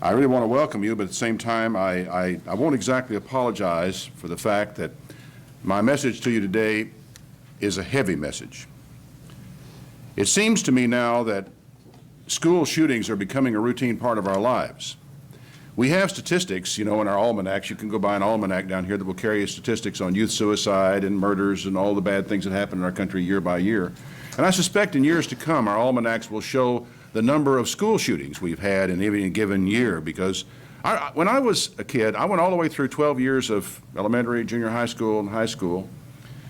I really want to welcome you, but at the same time, I won't exactly apologize for the fact that my message to you today is a heavy message. It seems to me now that school shootings are becoming a routine part of our lives. We have statistics, in our almanacs. You can go buy an almanac down here that will carry you statistics on youth suicide and murders and all the bad things that happen in our country year by year. And I suspect in years to come, our almanacs will show the number of school shootings we've had in any given year, because when I was a kid, I went all the way through 12 years of elementary, junior high school, and high school,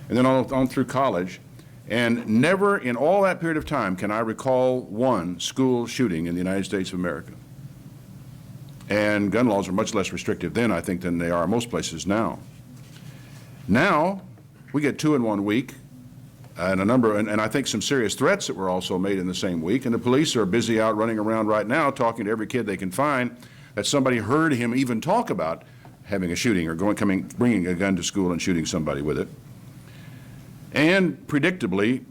and then on through college, and never in all that period of time can I recall one school shooting in the United States of America. And gun laws are much less restrictive then, I think, than they are in most places now. Now, we get 2 in 1 week, and and I think some serious threats that were also made in the same week, and the police are busy out running around right now talking to every kid they can find that somebody heard him even talk about having a shooting or bringing a gun to school and shooting somebody with it. And predictably,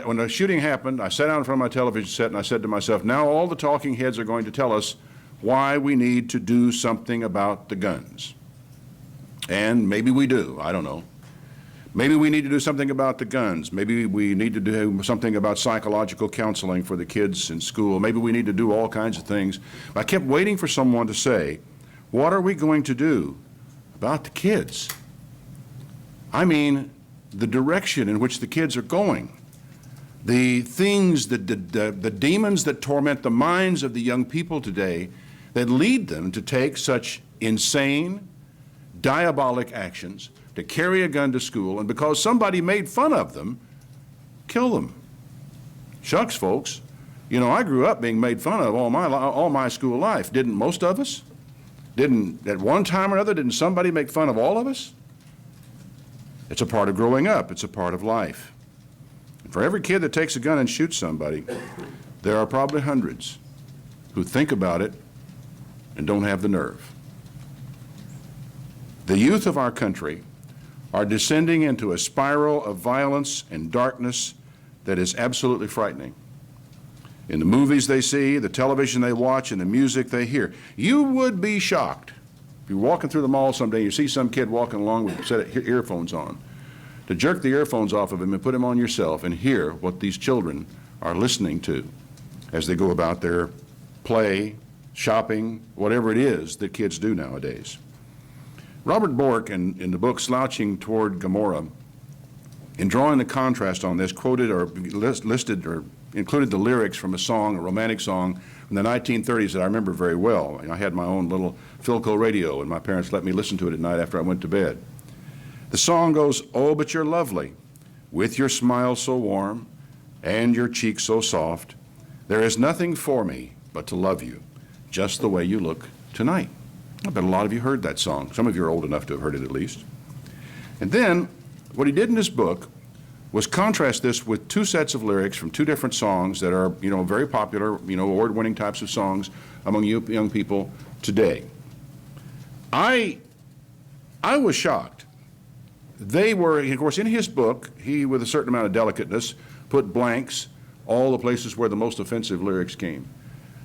when the shooting happened, I sat down in front of my television set and I said to myself, now all the talking heads are going to tell us why we need to do something about the guns. And maybe we do, I don't know. Maybe we need to do something about the guns. Maybe we need to do something about psychological counseling for the kids in school. Maybe we need to do all kinds of things. But I kept waiting for someone to say, what are we going to do about the kids? I mean, the direction in which the kids are going. The things, the demons that torment the minds of the young people today that lead them to take such insane, diabolic actions, to carry a gun to school, and because somebody made fun of them, kill them. Shucks, folks. I grew up being made fun of all my school life. Didn't most of us? Didn't, at one time or another, didn't somebody make fun of all of us? It's a part of growing up. It's a part of life. And for every kid that takes a gun and shoots somebody, there are probably hundreds who think about it and don't have the nerve. The youth of our country are descending into a spiral of violence and darkness that is absolutely frightening. In the movies they see, the television they watch, and the music they hear. You would be shocked if you're walking through the mall someday and you see some kid walking along with a set of earphones on, to jerk the earphones off of him and put them on yourself and hear what these children are listening to as they go about their play, shopping, whatever it is that kids do nowadays. Robert Bork, in the book Slouching Toward Gomorrah, in drawing the contrast on this, quoted or listed or included the lyrics from a song, a romantic song from the 1930s that I remember very well. I had my own little Philco radio, and my parents let me listen to it at night after I went to bed. The song goes, "Oh, but you're lovely, with your smile so warm and your cheek so soft. There is nothing for me but to love you, just the way you look tonight." I bet a lot of you heard that song. Some of you are old enough to have heard it at least. And then what he did in his book was contrast this with 2 sets of lyrics from 2 different songs that are, very popular, award-winning types of songs among young people today. I was shocked. They were, of course, in his book, he, with a certain amount of delicateness, put blanks all the places where the most offensive lyrics came.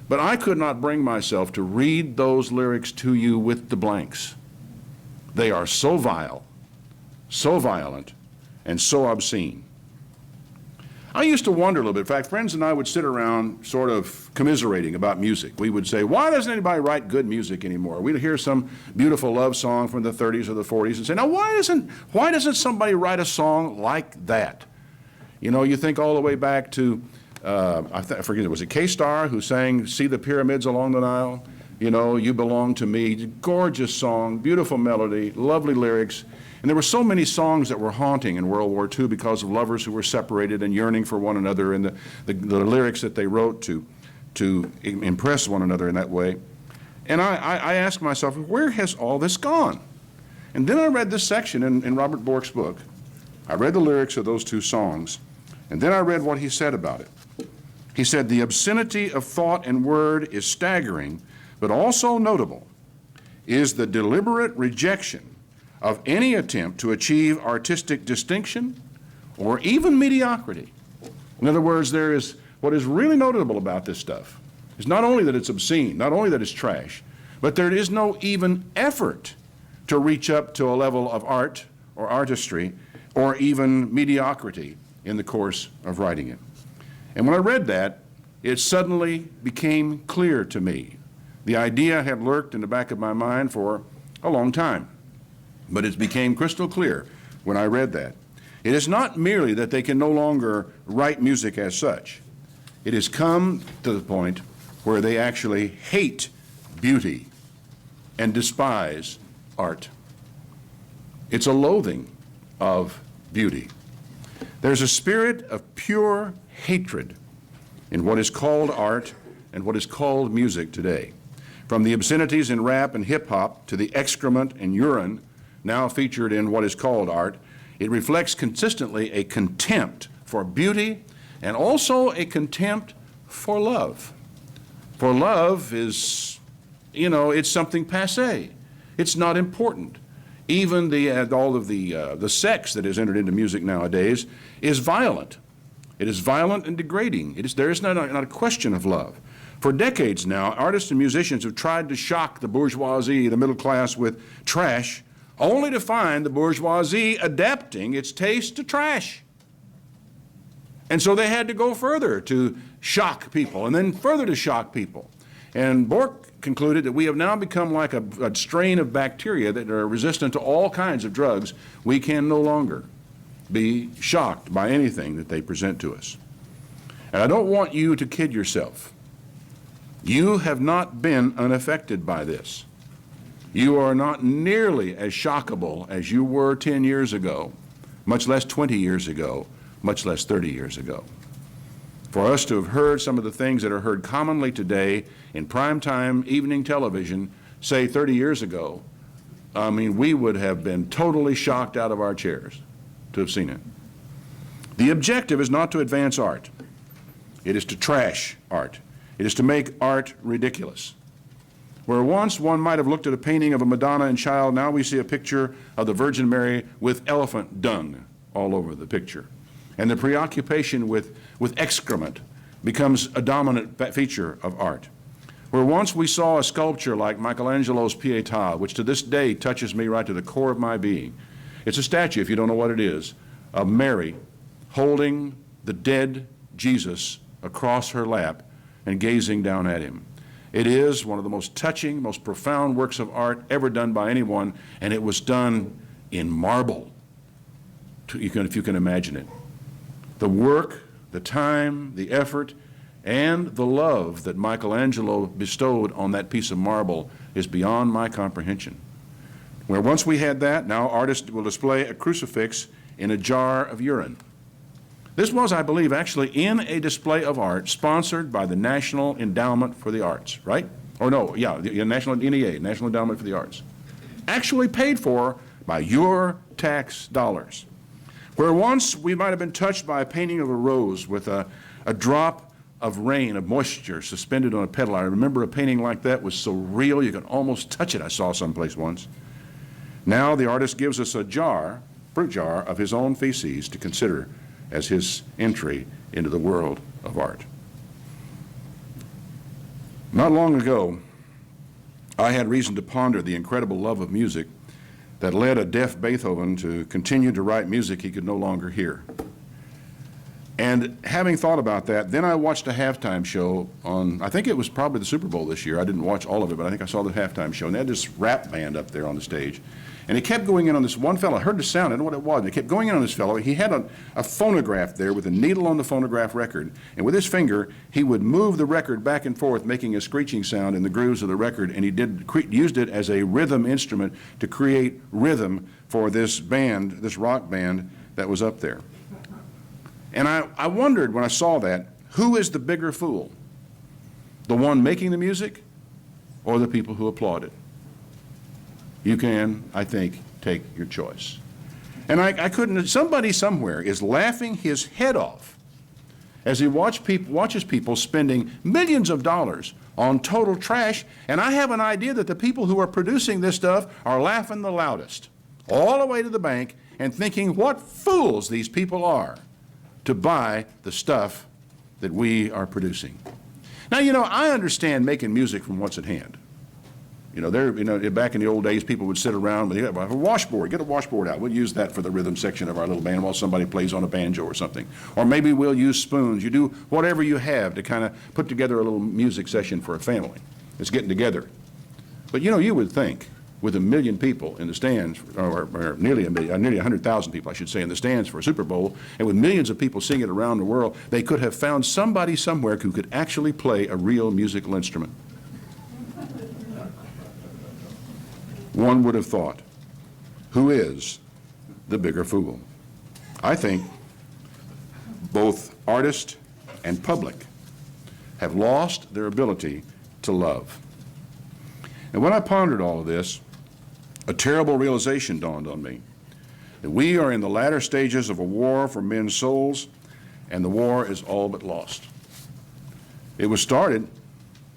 But I could not bring myself to read those lyrics to you with the blanks. They are so vile, so violent, and so obscene. I used to wonder a little bit. In fact, friends and I would sit around sort of commiserating about music. We would say, why doesn't anybody write good music anymore? We'd hear some beautiful love song from the 30s or the 40s and say, now why doesn't somebody write a song like that? You think all the way back to I forget, was it K-Star who sang "See the Pyramids Along the Nile"? You belong to me. Gorgeous song, beautiful melody, lovely lyrics. And there were so many songs that were haunting in World War II because of lovers who were separated and yearning for one another, and the lyrics that they wrote to impress one another in that way. And I asked myself, where has all this gone? And then I read this section in Robert Bork's book. I read the lyrics of those 2 songs, and then I read what he said about it. He said, the obscenity of thought and word is staggering, but also notable is the deliberate rejection of any attempt to achieve artistic distinction or even mediocrity. In other words, what is really notable about this stuff is not only that it's obscene, not only that it's trash, but there is no even effort to reach up to a level of art or artistry or even mediocrity in the course of writing it. And when I read that, it suddenly became clear to me. The idea had lurked in the back of my mind for a long time, but it became crystal clear when I read that. It is not merely that they can no longer write music as such. It has come to the point where they actually hate beauty and despise art. It's a loathing of beauty. There's a spirit of pure hatred in what is called art and what is called music today. From the obscenities in rap and hip-hop to the excrement and urine now featured in what is called art, it reflects consistently a contempt for beauty and also a contempt for love. For love is, it's something passé. It's not important. Even all of the sex that is entered into music nowadays is violent. It is violent and degrading. There is not a question of love. For decades now, artists and musicians have tried to shock the bourgeoisie, the middle class, with trash, only to find the bourgeoisie adapting its taste to trash. And so they had to go further to shock people, and then further to shock people. And Bork concluded that we have now become like a strain of bacteria that are resistant to all kinds of drugs. We can no longer be shocked by anything that they present to us. And I don't want you to kid yourself. You have not been unaffected by this. You are not nearly as shockable as you were 10 years ago, much less 20 years ago, much less 30 years ago. For us to have heard some of the things that are heard commonly today in primetime evening television, say 30 years ago, we would have been totally shocked out of our chairs to have seen it. The objective is not to advance art. It is to trash art. It is to make art ridiculous. Where once one might have looked at a painting of a Madonna and Child, now we see a picture of the Virgin Mary with elephant dung all over the picture. And the preoccupation with excrement becomes a dominant feature of art. Where once we saw a sculpture like Michelangelo's Pietà, which to this day touches me right to the core of my being. It's a statue, if you don't know what it is, of Mary holding the dead Jesus across her lap and gazing down at him. It is one of the most touching, most profound works of art ever done by anyone, and it was done in marble, if you can imagine it. The work, the time, the effort, and the love that Michelangelo bestowed on that piece of marble is beyond my comprehension. Where once we had that, now artists will display a crucifix in a jar of urine. This was, I believe, actually in a display of art sponsored by the National Endowment for the Arts, right? Or no, yeah, the National NEA, National Endowment for the Arts. Actually paid for by your tax dollars. Where once we might have been touched by a painting of a rose with a drop of rain, of moisture suspended on a petal. I remember a painting like that was so real you could almost touch it. I saw someplace once. Now the artist gives us a jar, fruit jar, of his own feces to consider as his entry into the world of art. Not long ago, I had reason to ponder the incredible love of music that led a deaf Beethoven to continue to write music he could no longer hear. And having thought about that, then I watched a halftime show on, I think it was probably the Super Bowl this year. I didn't watch all of it, but I think I saw the halftime show. And they had this rap band up there on the stage. And it kept going in on this one fellow. I heard the sound, I didn't know what it was. And it kept going in on this fellow. He had a phonograph there with a needle on the phonograph record. And with his finger, he would move the record back and forth, making a screeching sound in the grooves of the record. And he used it as a rhythm instrument to create rhythm for this band, this rock band that was up there. And I wondered when I saw that, who is the bigger fool? The one making the music or the people who applaud it? You can, I think, take your choice. And I couldn't, somebody somewhere is laughing his head off as he watches people spending millions of dollars on total trash, and I have an idea that the people who are producing this stuff are laughing the loudest, all the way to the bank, and thinking what fools these people are to buy the stuff that we are producing. Now, I understand making music from what's at hand. Back in the old days, people would sit around with a washboard. Get a washboard out. We'll use that for the rhythm section of our little band while somebody plays on a banjo or something. Or maybe we'll use spoons. You do whatever you have to kind of put together a little music session for a family. It's getting together. But you would think with 1 million people in the stands, or nearly 100,000 people, I should say, in the stands for a Super Bowl, and with millions of people singing around the world, they could have found somebody somewhere who could actually play a real musical instrument. One would have thought, who is the bigger fool? I think both artist and public have lost their ability to love. And when I pondered all of this, a terrible realization dawned on me, that we are in the latter stages of a war for men's souls, and the war is all but lost. It was started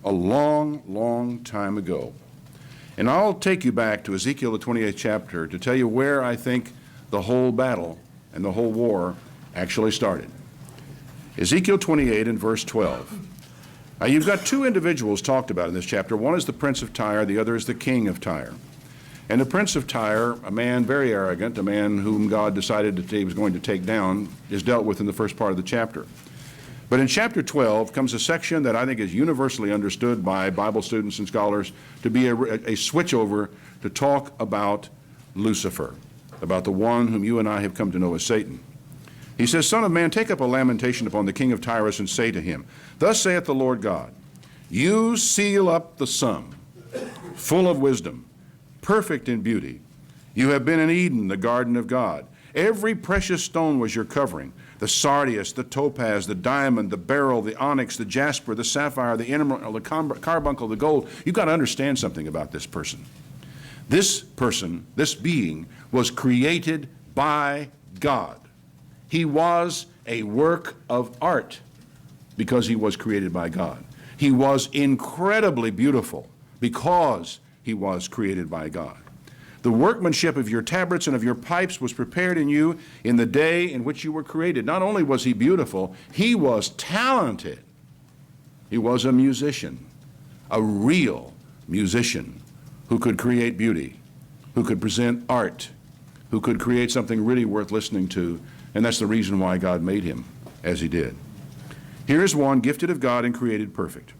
a long, long time ago. And I'll take you back to Ezekiel, the 28th chapter, to tell you where I think the whole battle and the whole war actually started. Ezekiel 28 and verse 12. Now, you've got two individuals talked about in this chapter. One is the prince of Tyre, the other is the king of Tyre. And the prince of Tyre, a man very arrogant, a man whom God decided that he was going to take down, is dealt with in the first part of the chapter. But in chapter 12 comes a section that I think is universally understood by Bible students and scholars to be a switch over to talk about Lucifer, about the one whom you and I have come to know as Satan. He says, Son of man, take up a lamentation upon the king of Tyrus and say to him, Thus saith the Lord God, You seal up the sum, full of wisdom, perfect in beauty. You have been in Eden, the garden of God. Every precious stone was your covering, the sardius, the topaz, the diamond, the beryl, the onyx, the jasper, the sapphire, the emerald, the carbuncle, the gold. You've got to understand something about this person. This person, this being, was created by God. He was a work of art because he was created by God. He was incredibly beautiful because he was created by God. The workmanship of your tabrets and of your pipes was prepared in you in the day in which you were created. Not only was he beautiful, he was talented. He was a musician, a real musician who could create beauty, who could present art, who could create something really worth listening to, and that's the reason why God made him as he did. Here is one gifted of God and created perfect.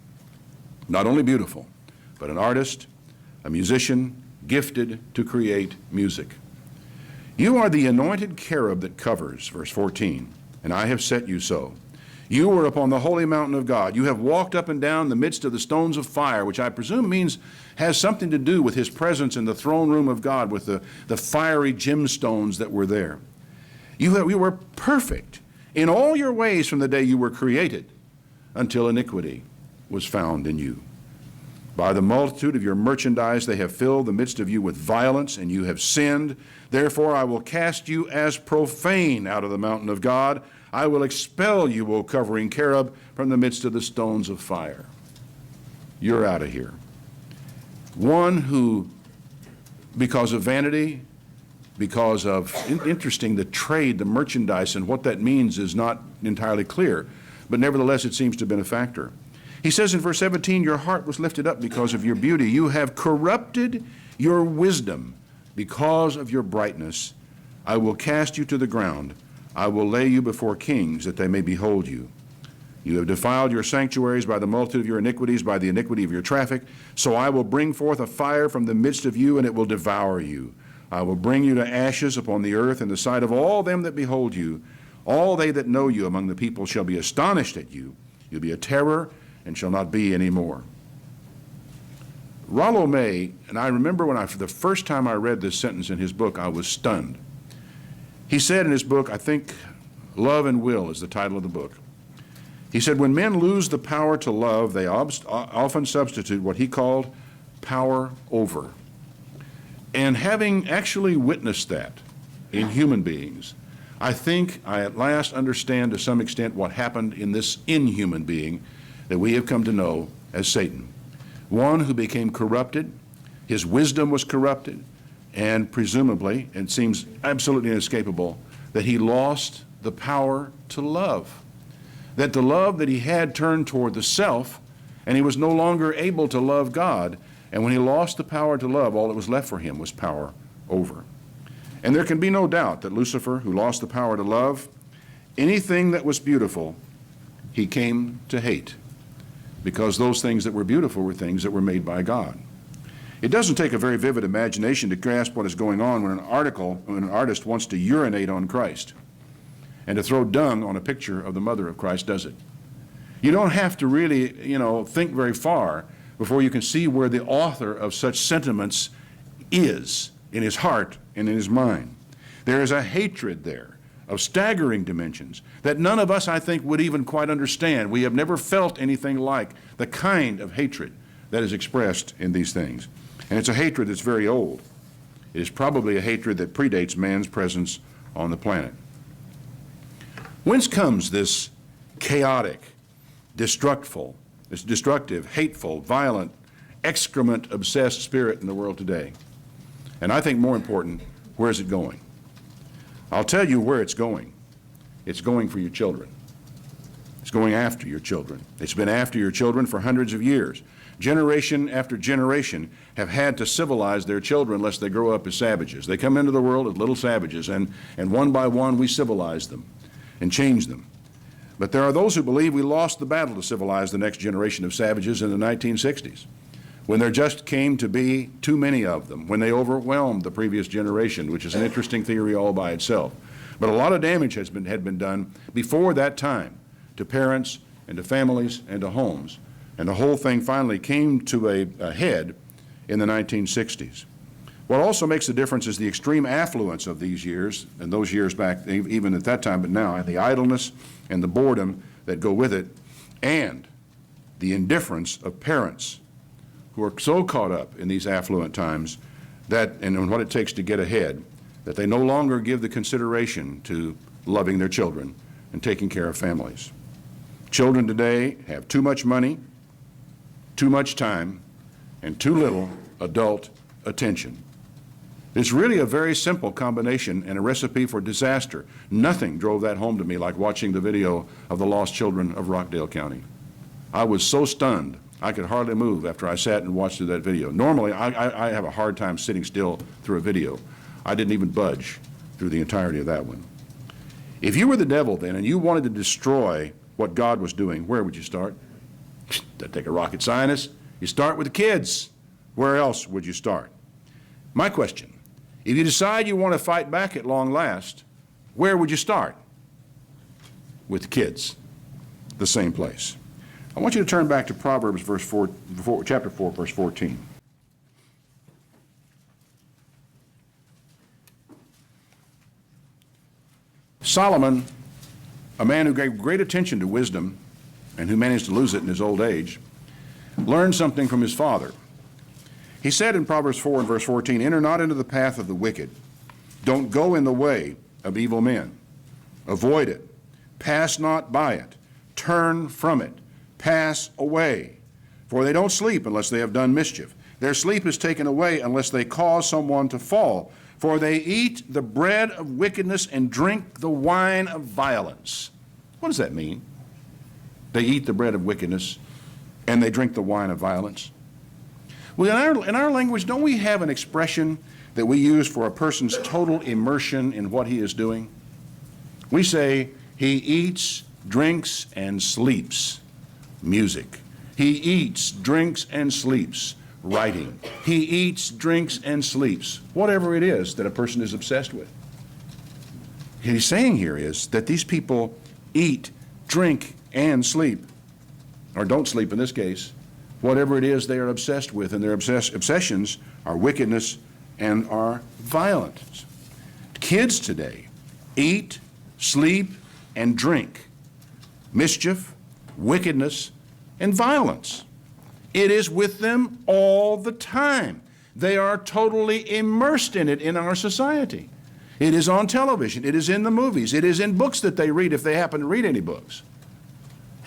Not only beautiful, but an artist, a musician, gifted to create music. You are the anointed cherub that covers, verse 14, and I have set you so. You were upon the holy mountain of God. You have walked up and down the midst of the stones of fire, which I presume has something to do with his presence in the throne room of God with the fiery gemstones that were there. You were perfect in all your ways from the day you were created until iniquity was found in you. By the multitude of your merchandise they have filled the midst of you with violence, and you have sinned. Therefore I will cast you as profane out of the mountain of God. I will expel you, O covering cherub, from the midst of the stones of fire. You're out of here. One who, because of vanity, because of, interesting, the trade, the merchandise, and what that means is not entirely clear, but nevertheless it seems to have been a factor. He says in verse 17, your heart was lifted up because of your beauty. You have corrupted your wisdom because of your brightness. I will cast you to the ground. I will lay you before kings that they may behold you. You have defiled your sanctuaries by the multitude of your iniquities, by the iniquity of your traffic. So I will bring forth a fire from the midst of you, and it will devour you. I will bring you to ashes upon the earth in the sight of all them that behold you. All they that know you among the people shall be astonished at you. You'll be a terror and shall not be any more. Rollo May, and I remember for the first time I read this sentence in his book, I was stunned. He said in his book, I think Love and Will is the title of the book. He said, when men lose the power to love, they often substitute what he called power over. And having actually witnessed that in human beings, I think I at last understand to some extent what happened in this inhuman being that we have come to know as Satan. One who became corrupted, his wisdom was corrupted, and presumably, it seems absolutely inescapable, that he lost the power to love. That the love that he had turned toward the self, and he was no longer able to love God, And when he lost the power to love, all that was left for him was power over. And there can be no doubt that Lucifer, who lost the power to love, anything that was beautiful, he came to hate, because those things that were beautiful were things that were made by God. It doesn't take a very vivid imagination to grasp what is going on when an artist wants to urinate on Christ and to throw dung on a picture of the mother of Christ, does it? You don't have to really, think very far before you can see where the author of such sentiments is in his heart and in his mind. There is a hatred there of staggering dimensions that none of us, I think, would even quite understand. We have never felt anything like the kind of hatred that is expressed in these things. And it's a hatred that's very old. It is probably a hatred that predates man's presence on the planet. Whence comes this chaotic, destructive, hateful, violent, excrement-obsessed spirit in the world today? And I think more important, where is it going? I'll tell you where it's going. It's going for your children. It's going after your children. It's been after your children for hundreds of years. Generation after generation have had to civilize their children lest they grow up as savages. They come into the world as little savages, and one by one we civilize them and change them. But there are those who believe we lost the battle to civilize the next generation of savages in the 1960s, when there just came to be too many of them, when they overwhelmed the previous generation, which is an interesting theory all by itself. But a lot of damage had been done before that time to parents and to families and to homes. And the whole thing finally came to a head in the 1960s. What also makes a difference is the extreme affluence of these years, and those years back, even at that time, but now, and the idleness and the boredom that go with it, and the indifference of parents who are so caught up in these affluent times that, and in what it takes to get ahead, that they no longer give the consideration to loving their children and taking care of families. Children today have too much money, too much time, and too little adult attention. It's really a very simple combination and a recipe for disaster. Nothing drove that home to me like watching the video of the lost children of Rockdale County. I was so stunned I could hardly move after I sat and watched that video. Normally, I have a hard time sitting still through a video. I didn't even budge through the entirety of that one. If you were the devil then and you wanted to destroy what God was doing, where would you start? That'd take a rocket scientist. You start with the kids. Where else would you start? My question, if you decide you want to fight back at long last, where would you start? With the kids, the same place. I want you to turn back to Proverbs chapter 4, verse 14. Solomon, a man who gave great attention to wisdom and who managed to lose it in his old age, learned something from his father. He said in Proverbs 4 and verse 14, "Enter not into the path of the wicked. Don't go in the way of evil men. Avoid it. Pass not by it. Turn from it. Pass away. For they don't sleep unless they have done mischief. Their sleep is taken away unless they cause someone to fall. For they eat the bread of wickedness and drink the wine of violence." What does that mean? They eat the bread of wickedness and they drink the wine of violence. Well, in our language, don't we have an expression that we use for a person's total immersion in what he is doing? We say, he eats, drinks, and sleeps music. He eats, drinks, and sleeps writing. He eats, drinks, and sleeps whatever it is that a person is obsessed with. What he's saying here is that these people eat, drink, and sleep, or don't sleep in this case, whatever it is they are obsessed with, and their obsessions are wickedness and are violence. Kids today eat, sleep, and drink mischief, wickedness, and violence. It is with them all the time. They are totally immersed in it in our society. It is on television. It is in the movies. It is in books that they read if they happen to read any books.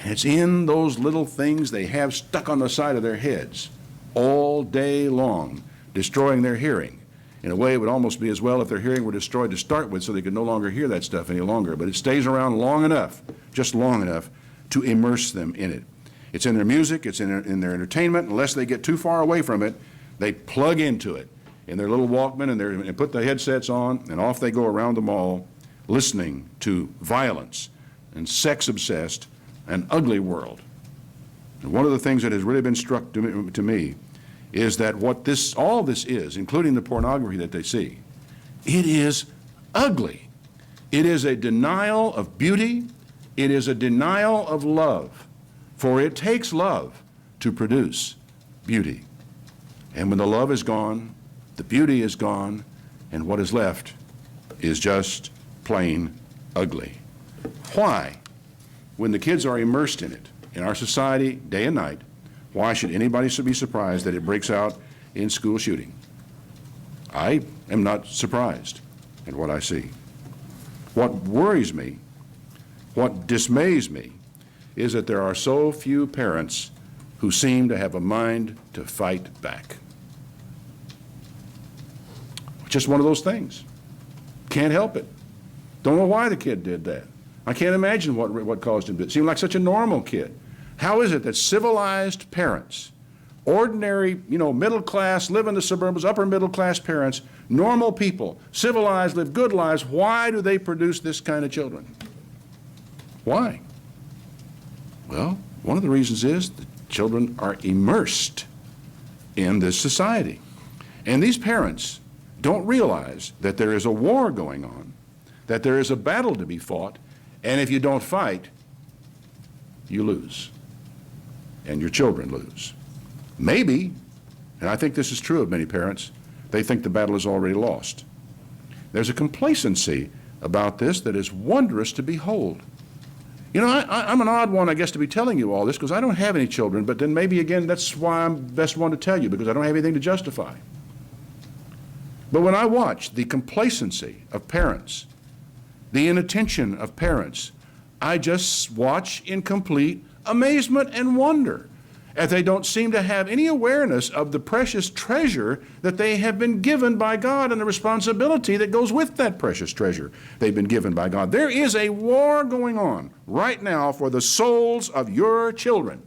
And it's in those little things they have stuck on the side of their heads all day long, destroying their hearing. In a way, it would almost be as well if their hearing were destroyed to start with so they could no longer hear that stuff any longer. But it stays around long enough, just long enough, to immerse them in it. It's in their music, it's in their entertainment. Unless they get too far away from it, They plug into it in their little Walkman and put the headsets on, and off they go around the mall listening to violence and sex-obsessed and ugly world. And one of the things that has really been struck to me is that all this is, including the pornography that they see, it is ugly. It is a denial of beauty. It is a denial of love. For it takes love to produce beauty. And when the love is gone, the beauty is gone, and what is left is just plain ugly. Why, when the kids are immersed in it, in our society, day and night, why should anybody be surprised that it breaks out in school shooting? I am not surprised at what I see. What worries me, what dismays me, is that there are so few parents who seem to have a mind to fight back. Just one of those things. Can't help it. Don't know why the kid did that. I can't imagine what caused him to. It seemed like such a normal kid. How is it that civilized parents, ordinary, middle class, live in the suburbs, upper middle class parents, normal people, civilized, live good lives, why do they produce this kind of children? Why? Well, one of the reasons is the children are immersed in this society. And these parents don't realize that there is a war going on, that there is a battle to be fought, and if you don't fight, you lose. And your children lose. Maybe, and I think this is true of many parents, they think the battle is already lost. There's a complacency about this that is wondrous to behold. I'm an odd one, I guess, to be telling you all this because I don't have any children, but then maybe, again, that's why I'm the best one to tell you, because I don't have anything to justify. But when I watch the complacency of parents, the inattention of parents, I just watch in complete amazement and wonder as they don't seem to have any awareness of the precious treasure that they have been given by God and the responsibility that goes with that precious treasure they've been given by God. There is a war going on right now for the souls of your children.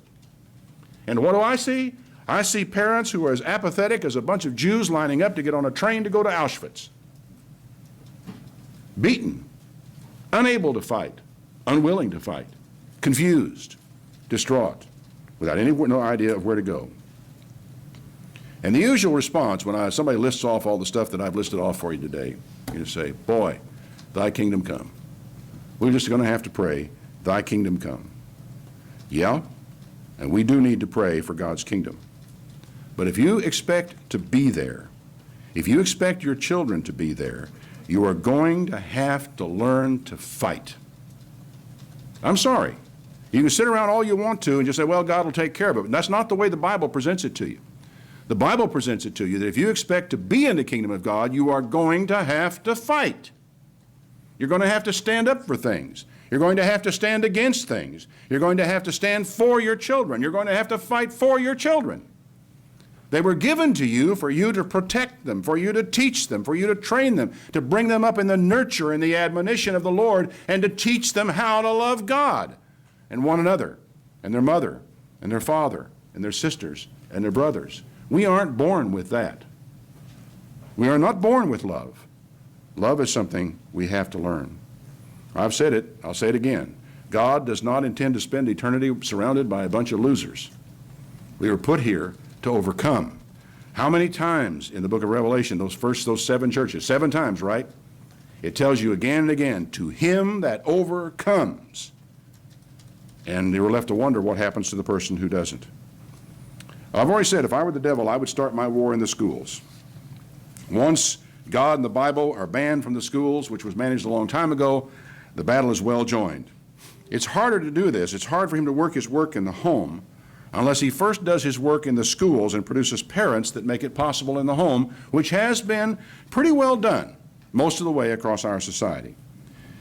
And what do I see? I see parents who are as apathetic as a bunch of Jews lining up to get on a train to go to Auschwitz. Beaten, unable to fight, unwilling to fight, confused, distraught, without no idea of where to go. And the usual response when somebody lists off all the stuff that I've listed off for you today, you say, boy, thy kingdom come. We're just going to have to pray, thy kingdom come. Yeah, and we do need to pray for God's kingdom. But if you expect to be there, if you expect your children to be there, you are going to have to learn to fight. I'm sorry. You can sit around all you want to and just say, well, God will take care of it. But that's not the way the Bible presents it to you. The Bible presents it to you that if you expect to be in the kingdom of God, you are going to have to fight. You're going to have to stand up for things. You're going to have to stand against things. You're going to have to stand for your children. You're going to have to fight for your children. They were given to you for you to protect them, for you to teach them, for you to train them, to bring them up in the nurture and the admonition of the Lord, and to teach them how to love God and one another and their mother and their father and their sisters and their brothers. We aren't born with that. We are not born with love. Love is something we have to learn. I've said it, I'll say it again. God does not intend to spend eternity surrounded by a bunch of losers. We were put here to overcome. How many times in the book of Revelation, those 7 churches, 7 times, right? It tells you again and again, to him that overcomes. And you were left to wonder what happens to the person who doesn't. I've already said if I were the devil, I would start my war in the schools. Once God and the Bible are banned from the schools, which was managed a long time ago, the battle is well joined. It's harder to do this. It's hard for him to work his work in the home unless he first does his work in the schools and produces parents that make it possible in the home, which has been pretty well done most of the way across our society.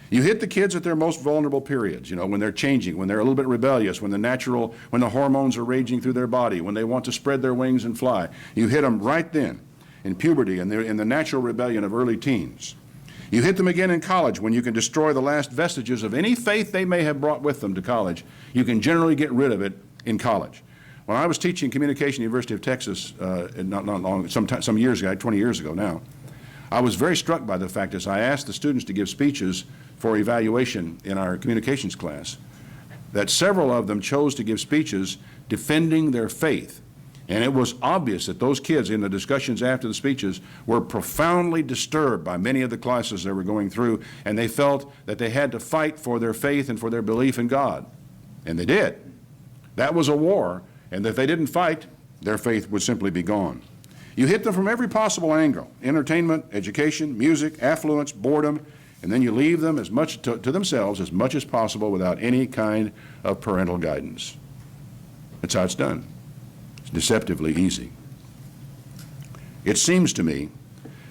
You hit the kids at their most vulnerable periods, when they're changing, when they're a little bit rebellious, when the hormones are raging through their body, when they want to spread their wings and fly. You hit them right then in puberty and in the natural rebellion of early teens. You hit them again in college when you can destroy the last vestiges of any faith they may have brought with them to college. You can generally get rid of it in college. When I was teaching communication at the University of Texas, some years ago, 20 years ago now, I was very struck by the fact as I asked the students to give speeches for evaluation in our communications class, that several of them chose to give speeches defending their faith. And it was obvious that those kids in the discussions after the speeches were profoundly disturbed by many of the classes they were going through, and they felt that they had to fight for their faith and for their belief in God. And they did. That was a war, and if they didn't fight, their faith would simply be gone. You hit them from every possible angle: entertainment, education, music, affluence, boredom, and then you leave them as much to themselves as much as possible without any kind of parental guidance. That's how it's done. It's deceptively easy. It seems to me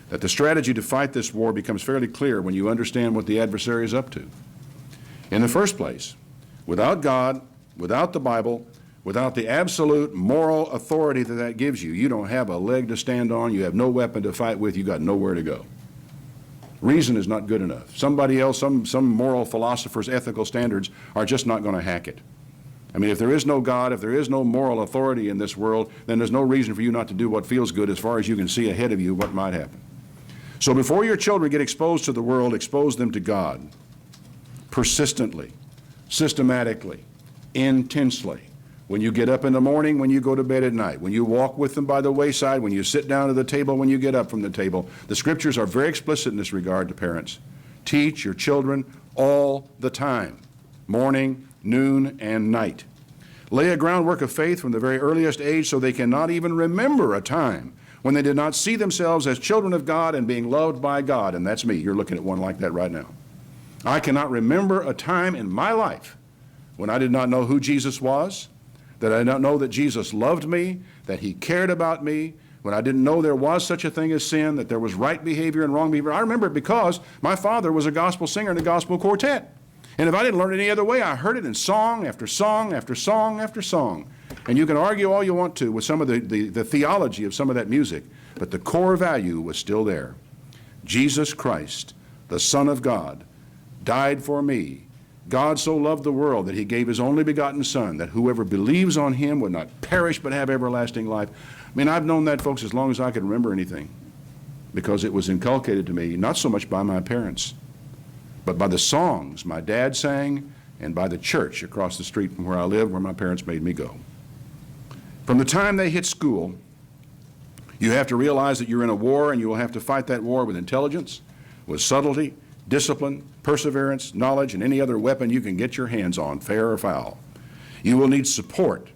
that the strategy to fight this war becomes fairly clear when you understand what the adversary is up to. In the first place, without God, without the Bible, without the absolute moral authority that gives you, you don't have a leg to stand on, you have no weapon to fight with, you got nowhere to go. Reason is not good enough. Somebody else, some moral philosopher's ethical standards are just not going to hack it. I mean, if there is no God, if there is no moral authority in this world, then there's no reason for you not to do what feels good as far as you can see ahead of you what might happen. So before your children get exposed to the world, expose them to God. Persistently, systematically, intensely. When you get up in the morning, when you go to bed at night, when you walk with them by the wayside, when you sit down at the table, when you get up from the table. The scriptures are very explicit in this regard to parents. Teach your children all the time, morning, noon, and night. Lay a groundwork of faith from the very earliest age so they cannot even remember a time when they did not see themselves as children of God and being loved by God. And that's me. You're looking at one like that right now. I cannot remember a time in my life when I did not know who Jesus was, that I did not know that Jesus loved me, that he cared about me, when I didn't know there was such a thing as sin, that there was right behavior and wrong behavior. I remember it because my father was a gospel singer in a gospel quartet. And if I didn't learn it any other way, I heard it in song after song after song after song. And you can argue all you want to with some of the theology of some of that music, but the core value was still there. Jesus Christ, the Son of God, died for me. God so loved the world that he gave his only begotten Son, that whoever believes on him would not perish but have everlasting life. I mean, I've known that, folks, as long as I can remember anything, because it was inculcated to me not so much by my parents, but by the songs my dad sang and by the church across the street from where I lived, where my parents made me go. From the time they hit school, you have to realize that you're in a war, and you will have to fight that war with intelligence, with subtlety, discipline, perseverance, knowledge, and any other weapon you can get your hands on, fair or foul. You will need support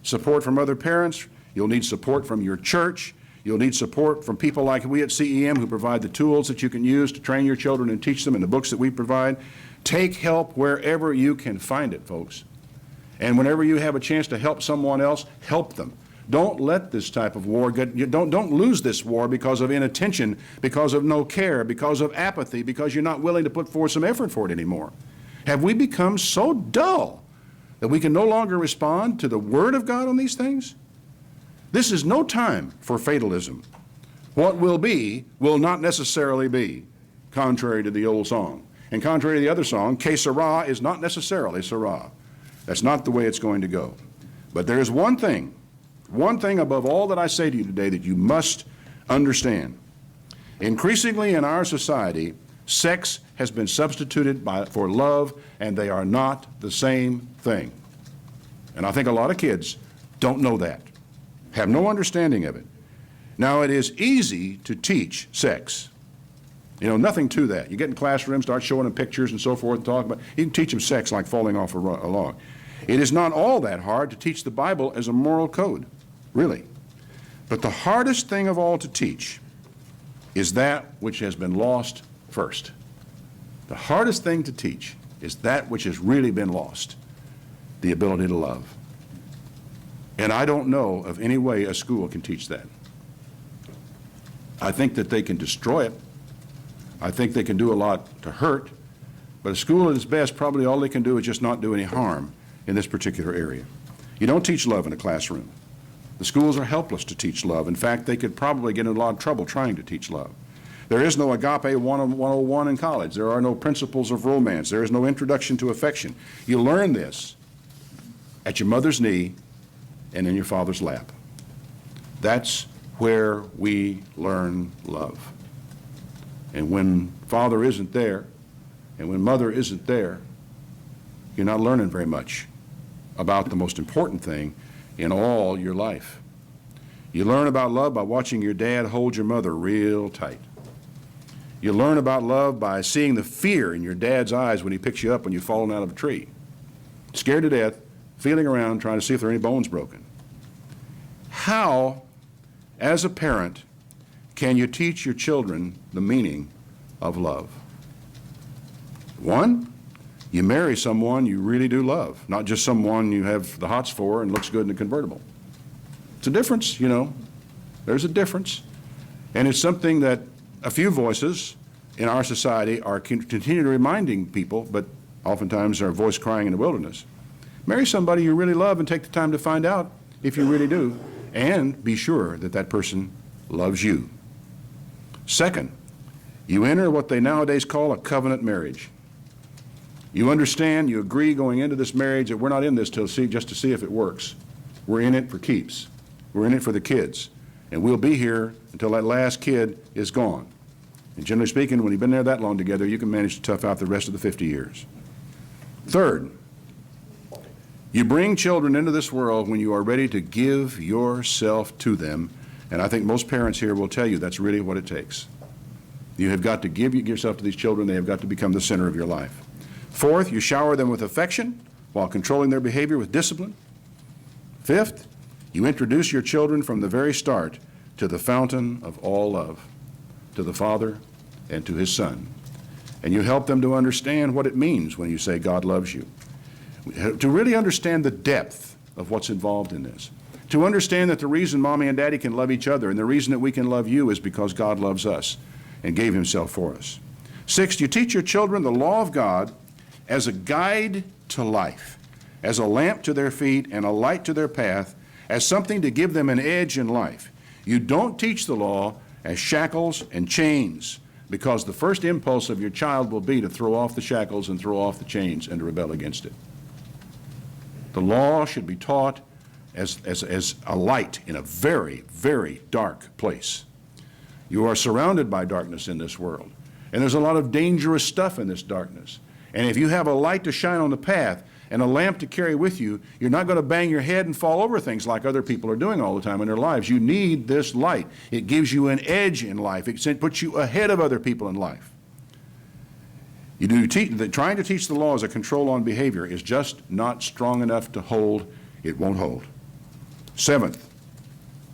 from other parents. You'll need support from your church. You'll need support from people like we at CEM who provide the tools that you can use to train your children and teach them, and the books that we provide. Take help wherever you can find it, folks. And whenever you have a chance to help someone else, help them. Don't let this type of war don't lose this war because of inattention, because of no care, because of apathy, because you're not willing to put forth some effort for it anymore. Have we become so dull that we can no longer respond to the Word of God on these things? This is no time for fatalism. What will be will not necessarily be, contrary to the old song. And contrary to the other song, que sera is not necessarily sera. That's not the way it's going to go. But there is one thing above all that I say to you today that you must understand. Increasingly in our society, sex has been substituted for love, and they are not the same thing. And I think a lot of kids don't know that, have no understanding of it. Now, it is easy to teach sex. You know, nothing to that. You get in classrooms, start showing them pictures and so forth, and talk about, you can teach them sex like falling off a log. It is not all that hard to teach the Bible as a moral code, really. But the hardest thing of all to teach is that which has been lost first. The hardest thing to teach is that which has really been lost, the ability to love. And I don't know of any way a school can teach that. I think that they can destroy it. I think they can do a lot to hurt. But a school at its best, probably all they can do is just not do any harm in this particular area. You don't teach love in a classroom. The schools are helpless to teach love. In fact, they could probably get in a lot of trouble trying to teach love. There is no Agape 101 in college. There are no principles of romance. There is no introduction to affection. You learn this at your mother's knee and in your father's lap. That's where we learn love. And when father isn't there, and when mother isn't there, you're not learning very much about the most important thing in all your life. You learn about love by watching your dad hold your mother real tight. You learn about love by seeing the fear in your dad's eyes when he picks you up when you've fallen out of a tree, scared to death, feeling around, trying to see if there are any bones broken. How, as a parent, can you teach your children the meaning of love? One, you marry someone you really do love, not just someone you have the hots for and looks good in a convertible. It's a difference, you know. There's a difference. And it's something that a few voices in our society are continually reminding people, but oftentimes are a voice crying in the wilderness. Marry somebody you really love and take the time to find out if you really do, and be sure that that person loves you. Second, you enter what they nowadays call a covenant marriage. You understand, you agree going into this marriage that we're not in this just to see if it works. We're in it for keeps. We're in it for the kids. And we'll be here until that last kid is gone. And generally speaking, when you've been there that long together, you can manage to tough out the rest of the 50 years. Third, you bring children into this world when you are ready to give yourself to them. And I think most parents here will tell you that's really what it takes. You have got to give yourself to these children. They have got to become the center of your life. Fourth, you shower them with affection while controlling their behavior with discipline. Fifth, you introduce your children from the very start to the fountain of all love, to the Father and to His Son. And you help them to understand what it means when you say God loves you. To really understand the depth of what's involved in this. To understand that the reason Mommy and Daddy can love each other and the reason that we can love you is because God loves us and gave Himself for us. Sixth, you teach your children the law of God as a guide to life, as a lamp to their feet and a light to their path, as something to give them an edge in life. You don't teach the law as shackles and chains, because the first impulse of your child will be to throw off the shackles and throw off the chains and to rebel against it. The law should be taught as a light in a very, very dark place. You are surrounded by darkness in this world, and there's a lot of dangerous stuff in this darkness. And if you have a light to shine on the path and a lamp to carry with you, you're not going to bang your head and fall over things like other people are doing all the time in their lives. You need this light. It gives you an edge in life. It puts you ahead of other people in life. Trying to teach the law as a control on behavior is just not strong enough to hold. It won't hold. Seventh,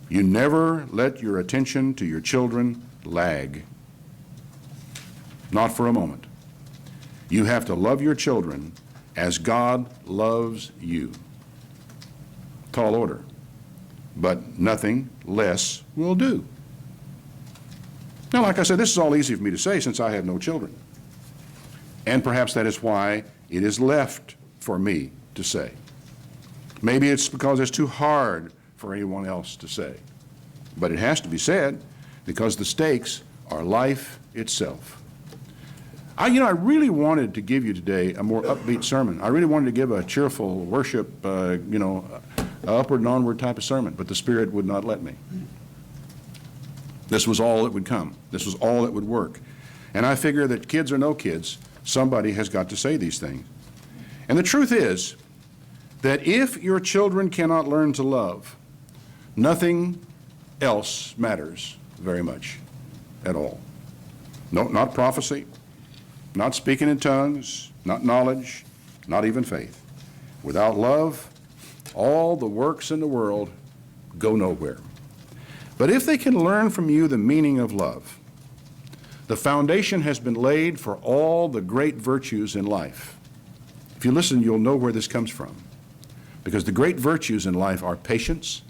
you never let your attention to your children lag. Not for a moment. You have to love your children as God loves you. Tall order, but nothing less will do. Now, like I said, this is all easy for me to say since I have no children. And perhaps that is why it is left for me to say. Maybe it's because it's too hard for anyone else to say. But it has to be said because the stakes are life itself. I really wanted to give you today a more upbeat sermon. I really wanted to give a cheerful worship, upward and onward type of sermon, but the Spirit would not let me. This was all that would come. This was all that would work. And I figure that kids or no kids, somebody has got to say these things. And the truth is that if your children cannot learn to love, nothing else matters very much at all. No, not prophecy. Not speaking in tongues, not knowledge, not even faith. Without love, all the works in the world go nowhere. But if they can learn from you the meaning of love, the foundation has been laid for all the great virtues in life. If you listen, you'll know where this comes from. Because the great virtues in life are patience,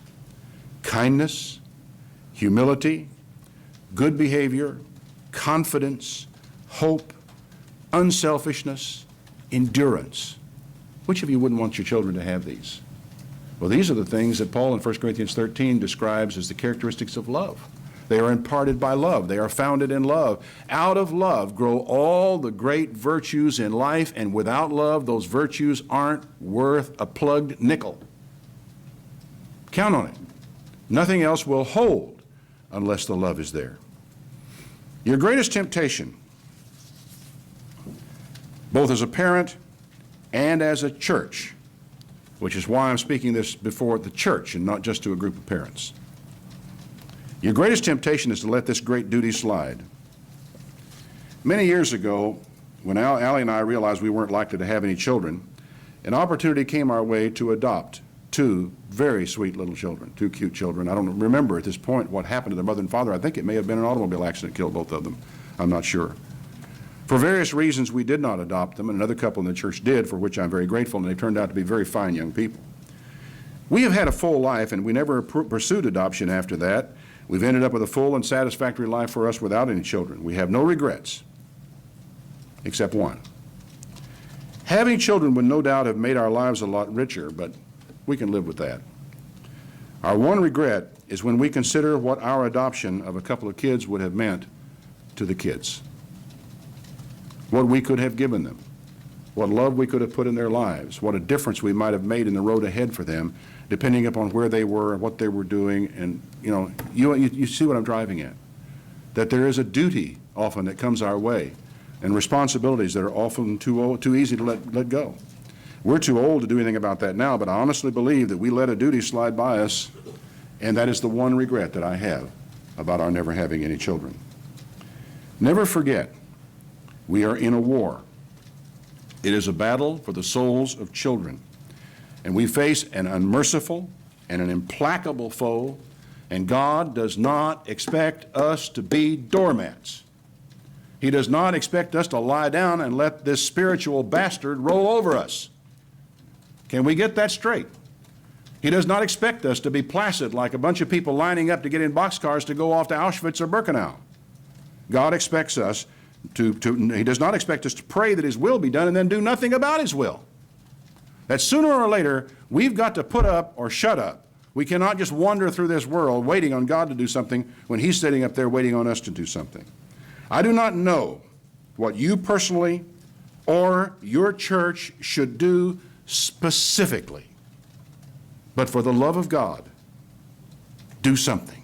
kindness, humility, good behavior, confidence, hope, unselfishness, endurance. Which of you wouldn't want your children to have these? Well, these are the things that Paul in 1 Corinthians 13 describes as the characteristics of love. They are imparted by love. They are founded in love. Out of love grow all the great virtues in life, and without love, those virtues aren't worth a plugged nickel. Count on it. Nothing else will hold unless the love is there. Your greatest temptation, both as a parent and as a church, which is why I'm speaking this before the church and not just to a group of parents. Your greatest temptation is to let this great duty slide. Many years ago, when Allie and I realized we weren't likely to have any children, an opportunity came our way to adopt two very sweet little children, two cute children. I don't remember at this point what happened to their mother and father. I think it may have been an automobile accident that killed both of them. I'm not sure. For various reasons, we did not adopt them, and another couple in the church did, for which I'm very grateful, and they turned out to be very fine young people. We have had a full life, and we never pursued adoption after that. We've ended up with a full and satisfactory life for us without any children. We have no regrets, except one. Having children would no doubt have made our lives a lot richer, but we can live with that. Our one regret is when we consider what our adoption of a couple of kids would have meant to the kids. What we could have given them, what love we could have put in their lives, what a difference we might have made in the road ahead for them, depending upon where they were and what they were doing. And you see what I'm driving at, that there is a duty often that comes our way and responsibilities that are often too easy to let go. We're too old to do anything about that now, but I honestly believe that we let a duty slide by us, and that is the one regret that I have about our never having any children. Never forget, we are in a war. It is a battle for the souls of children, and we face an unmerciful and an implacable foe, and God does not expect us to be doormats. He does not expect us to lie down and let this spiritual bastard roll over us. Can we get that straight? He does not expect us to be placid like a bunch of people lining up to get in boxcars to go off to Auschwitz or Birkenau. God expects us He does not expect us to pray that His will be done and then do nothing about His will. That sooner or later, we've got to put up or shut up. We cannot just wander through this world waiting on God to do something when He's sitting up there waiting on us to do something. I do not know what you personally or your church should do specifically, but for the love of God, do something.